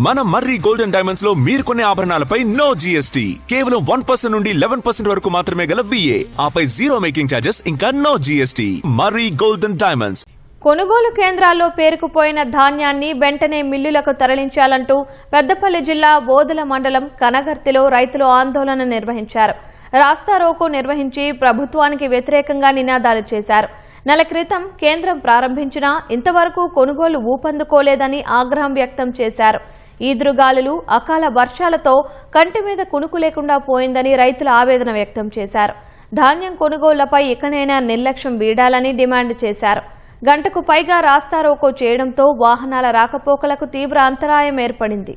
మన మర్రి golden diamonds లో మీరు కొనే ఆభరణాలపై నో జీఎస్టీ, కేవలం 1% నుండి 11% వరకు మాత్రమే గల VA, ఆపై జీరో మేకింగ్ ఛార్జెస్ ఇంకా నో జీఎస్టీ. మర్రి గోల్డెన్ డైమండ్స్. కొనుగోలు కేంద్రాల్లో పేరుకుపోయిన ధాన్యాన్ని వెంటనే మిల్లులకు తరలించాలంటూ పెద్దపల్లి జిల్లా బోదెల మండలం కనగర్తిలో రైతులు ఆందోళన నిర్వహించారు. రాస్తారోకో నిర్వహించి ప్రభుత్వానికి వ్యతిరేకంగా నినాదాలు చేశారు. నెల క్రితం కేంద్రం ప్రారంభించినా ఇంతవరకు కొనుగోలు ఊపందుకోలేదని ఆగ్రహం వ్యక్తం చేశారు. ఈదురుగాలులు, అకాల వర్షాలతో కంటి మీద కునుకు లేకుండా పోయిందని రైతులు ఆవేదన వ్యక్తం చేశారు. ధాన్యం కొనుగోళ్లపై ఇకనైనా నిర్లక్ష్యం వీడాలని డిమాండ్ చేశారు. గంటకు పైగా రాస్తారోకో చేయడంతో వాహనాల రాకపోకలకు తీవ్ర అంతరాయం ఏర్పడింది.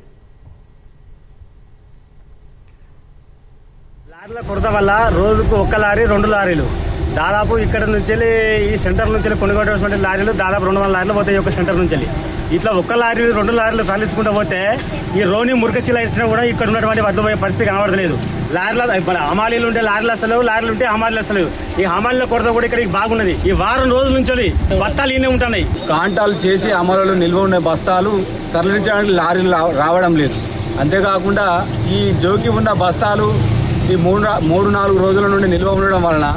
లారీల కొరత వల్ల రోజుకు 1 లారీ 2 లారీలు దాదాపు ఇక్కడ నుంచి ఈ సెంటర్ నుంచి కొనుగోలు లారీలు దాదాపు 200 లారీలు పోతాయి ఒక సెంటర్ నుంచి. ఇట్లా 1 లారీ 2 లారీలు తరలించుకుంటూ పోతే ఈ రోని మురికచ్చిలా ఇచ్చినా కూడా ఇక్కడ ఉన్నటువంటి వద్దపోయే పరిస్థితి కనబడలేదు. లారీల హమాలీలు ఉంటే లారీలు వస్తలేవు, లారీలు ఉంటే హమాలీలు వస్తలేవు. ఈ హమాలీల కొరత కూడా ఇక్కడ బాగున్నది. ఈ వారం రోజుల నుంచి బస్తాలు ఈయనే ఉంటున్నాయి. కాంటాలు చేసి అమలులో నిల్వ ఉన్న బస్తాలు తరలించడానికి లారీలు రావడం లేదు. అంతేకాకుండా ఈ జోకి ఉన్న బస్తాలు ఈ 3-4 రోజుల నుండి నిల్వ ఉండడం వలన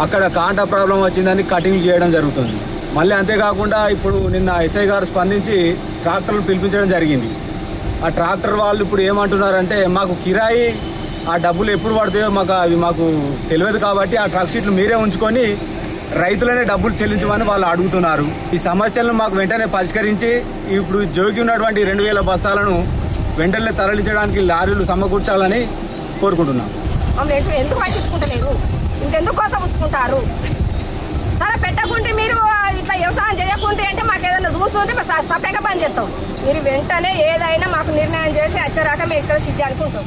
అక్కడ కాంటా ప్రాబ్లం వచ్చిందని కటింగ్ చేయడం జరుగుతుంది. మళ్ళీ అంతేకాకుండా ఇప్పుడు నిన్న ఎస్ఐ గారు స్పందించి ట్రాక్టర్లు పిలిపించడం జరిగింది. ఆ ట్రాక్టర్ వాళ్ళు ఇప్పుడు ఏమంటున్నారంటే మాకు కిరాయి ఆ డబ్బులు ఎప్పుడు పడతాయో మాకు తెలియదు కాబట్టి ఆ ట్రక్ షీట్లు మీరే ఉంచుకొని రైతులనే డబ్బులు చెల్లించమని వాళ్ళు అడుగుతున్నారు. ఈ సమస్యలను మాకు వెంటనే పరిష్కరించి ఇప్పుడు జోగి ఉన్నటువంటి 2000 బస్తాలను వెంటనే తరలించడానికి లారీలు సమకూర్చాలని కోరుకుంటున్నాం. ఎందుకు పట్టించుకుంటలేరు, ఇంకెందుకు కోసం ఉంచుకుంటారు? సరే పెట్టకుంటే మీరు ఇట్లా వ్యవసాయం చేయకుంటే అంటే మాకు ఏదైనా చూస్తుంటే సపరేట్గా పని చేస్తాం. మీరు వెంటనే ఏదైనా మాకు నిర్ణయం చేసి వచ్చేరాక మేము ఇక్కడ సిద్ధి అనుకుంటాం.